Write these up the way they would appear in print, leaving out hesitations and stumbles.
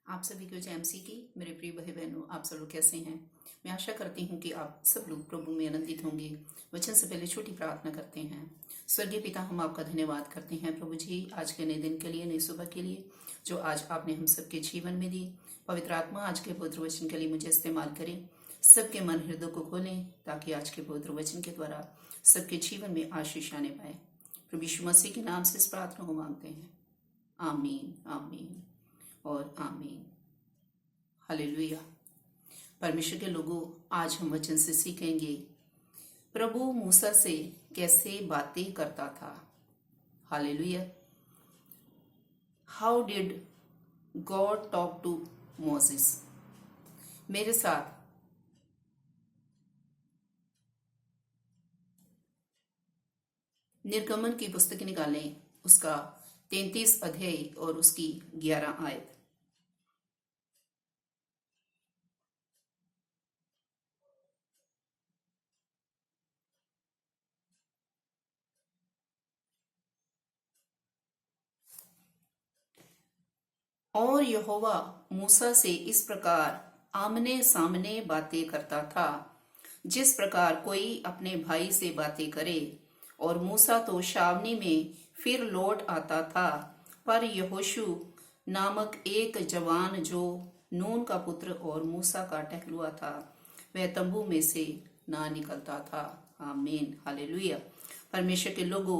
आप सभी को जय मसीह की। मेरे प्रिय भाई बहनों, आप सब लोग कैसे हैं? मैं आशा करती हूँ कि आप सब लोग प्रभु में आनंदित होंगे। वचन से पहले छोटी प्रार्थना करते हैं। स्वर्गीय पिता, हम आपका धन्यवाद करते हैं प्रभु जी, आज के नए दिन के लिए, नई सुबह के लिए जो आज आपने हम सबके जीवन में दी। पवित्र आत्मा आज के पवित्र वचन के लिए मुझे इस्तेमाल करें, सबके मन हृदय को खोलें ताकि आज के पवित्र वचन के द्वारा सबके जीवन में आशीष आने पाए। प्रभु यीशु मसीह के नाम से इस प्रार्थना को मांगते हैं। आमीन, आमीन और आमीन। हालेलुया। परमेश्वर के लोगों, आज हम वचन से सीखेंगे प्रभु मूसा से कैसे बातें करता था। Hallelujah. How did God talk to Moses. मेरे साथ निर्गमन की पुस्तक निकालें, उसका 33 अध्याय और उसकी 11 आयत। और यहोवा मूसा से इस प्रकार आमने सामने बातें करता था, जिस प्रकार कोई अपने भाई से बातें करे। और मूसा तो छावनी में फिर लौट आता था, पर यहोशू नामक एक जवान जो नून का पुत्र और मूसा का टहलुआ था, वह तंबू में से ना निकलता था। आमीन, हालेलुया। परमेश्वर के लोगों,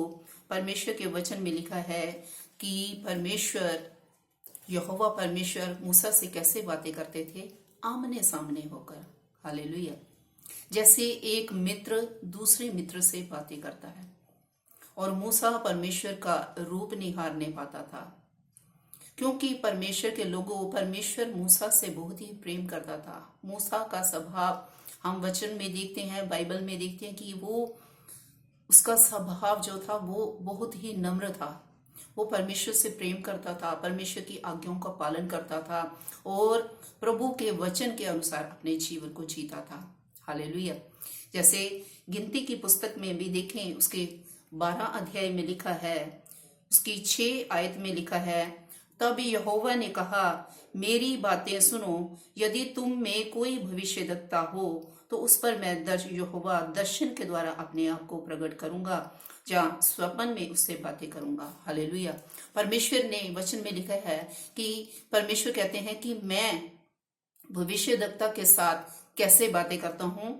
परमेश्वर के वचन में लिखा है कि यहोवा परमेश्वर मूसा से कैसे बातें करते थे? आमने सामने होकर। हालेलुया। जैसे एक मित्र दूसरे मित्र से बातें करता है। और मूसा परमेश्वर का रूप निहारने पाता था, क्योंकि परमेश्वर के लोगों, परमेश्वर मूसा से बहुत ही प्रेम करता था। मूसा का स्वभाव हम वचन में देखते हैं, बाइबल में देखते हैं कि उसका स्वभाव जो था वो बहुत ही नम्र था। वो परमेश्वर से प्रेम करता था, परमेश्वर की आज्ञाओं का पालन करता था और प्रभु के वचन के अनुसार अपने जीवन को जीता था। हालेलुया। जैसे गिनती की पुस्तक में भी देखें, उसके 12 अध्याय में लिखा है, उसकी 6 आयत में लिखा है, तब यहोवा ने कहा, मेरी बातें सुनो, यदि तुम में कोई भविष्यद्वक्ता हो तो उस पर मैं यहोवा दर्शन के द्वारा अपने आप को प्रकट करूंगा, जहाँ स्वप्न में उससे बातें करूंगा। हालेलुया। परमेश्वर ने वचन में लिखा है कि परमेश्वर कहते हैं कि मैं भविष्यद्वक्ता के साथ कैसे बातें करता हूँ?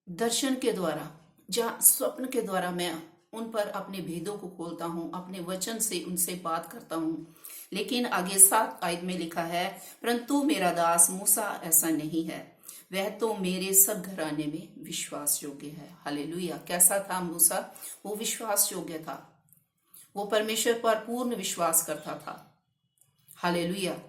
दर्शन के द्वारा, जहाँ स्वप्न के द्वारा मैं उन पर अपने भेदों को खोलता हूँ, अपने वचन से उनसे बात करता हूँ। लेकिन आगे 7 आयत में लिखा है, परंतु मेरा दास मूसा ऐसा नहीं है, वह तो मेरे सब घराने में विश्वास योग्य है। हालेलुया। कैसा था मूसा? वो विश्वास योग्य था। वो परमेश्वर पर पूर्ण विश्वास करता था। हालेलुया।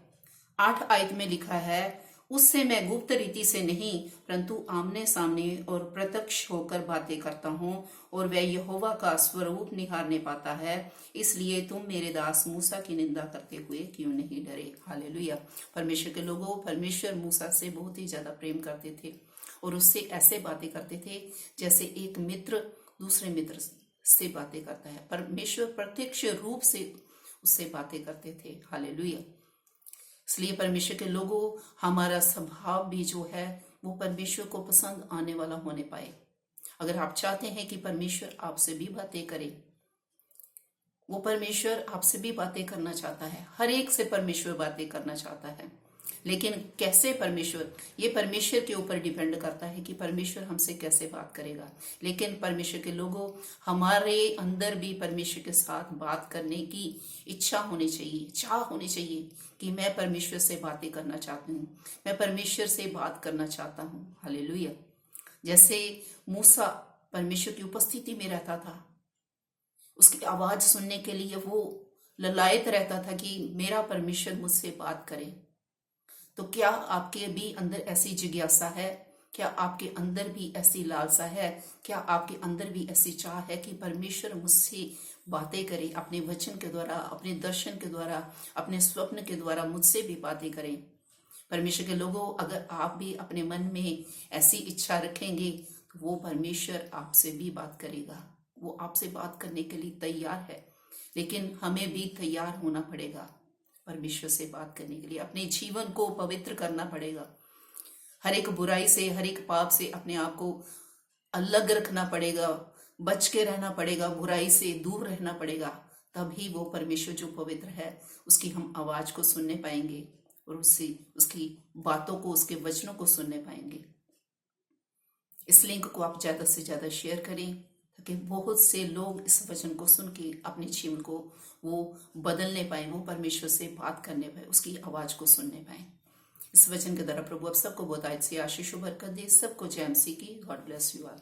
8 आयत में लिखा है, उससे मैं गुप्त रीति से नहीं परंतु आमने सामने और प्रत्यक्ष होकर बातें करता हूँ, और वह यहोवा का स्वरूप निहारने पाता है। इसलिए तुम मेरे दास मूसा की निंदा करते हुए क्यों नहीं डरे। हालेलुया। परमेश्वर के लोगों, परमेश्वर मूसा से बहुत ही ज्यादा प्रेम करते थे और उससे ऐसे बातें करते थे जैसे एक मित्र दूसरे मित्र से बातें करता है। परमेश्वर प्रत्यक्ष रूप से उससे बातें करते थे। हालेलुया। इसलिए परमेश्वर के लोगों, हमारा स्वभाव भी जो है वो परमेश्वर को पसंद आने वाला होने पाए। अगर आप चाहते हैं कि परमेश्वर आपसे भी बातें करे, वो परमेश्वर आपसे भी बातें करना चाहता है। हर एक से परमेश्वर बातें करना चाहता है, लेकिन कैसे परमेश्वर, ये परमेश्वर के ऊपर डिपेंड करता है कि परमेश्वर हमसे कैसे बात करेगा। लेकिन परमेश्वर के लोगों, हमारे अंदर भी परमेश्वर के साथ बात करने की इच्छा होनी चाहिए, चाह होनी चाहिए कि मैं परमेश्वर से बातें करना चाहती हूँ, मैं परमेश्वर से बात करना चाहता हूँ। हालेलुया। जैसे मूसा परमेश्वर की उपस्थिति में रहता था, उसकी आवाज सुनने के लिए वो ललायत रहता था कि मेरा परमेश्वर मुझसे बात करे। तो क्या आपके भी अंदर ऐसी जिज्ञासा है? क्या आपके अंदर भी ऐसी लालसा है? क्या आपके अंदर भी ऐसी चाह है कि परमेश्वर मुझसे बातें करे, अपने वचन के द्वारा, अपने दर्शन के द्वारा, अपने स्वप्न के द्वारा मुझसे भी बातें करें? परमेश्वर के लोगों, अगर आप भी अपने मन में ऐसी इच्छा रखेंगे तो वो परमेश्वर आपसे भी बात करेगा। वो आपसे बात करने के लिए तैयार है, लेकिन हमें भी तैयार होना पड़ेगा। परमेश्वर से बात करने के लिए। अपने जीवन को पवित्र करना पड़ेगा, हर एक बुराई से, हर एक पाप से अपने आप को अलग रखना पड़ेगा, बच के रहना पड़ेगा, बुराई से दूर रहना पड़ेगा। तभी वो परमेश्वर जो पवित्र है उसकी हम आवाज को सुनने पाएंगे और उसकी बातों को, उसके वचनों को सुनने पाएंगे। इस लिंक को आप ज्यादा से ज्यादा शेयर करें ताकि बहुत से लोग इस वचन को सुन के अपने जीवन को वो बदलने पाए, वो परमेश्वर से बात करने पाए, उसकी आवाज को सुनने पाए। इस वचन के द्वारा प्रभु आप सबको बहुत आयत से आशीष और बरकत दे। सबको जय मसीह की। God bless you all.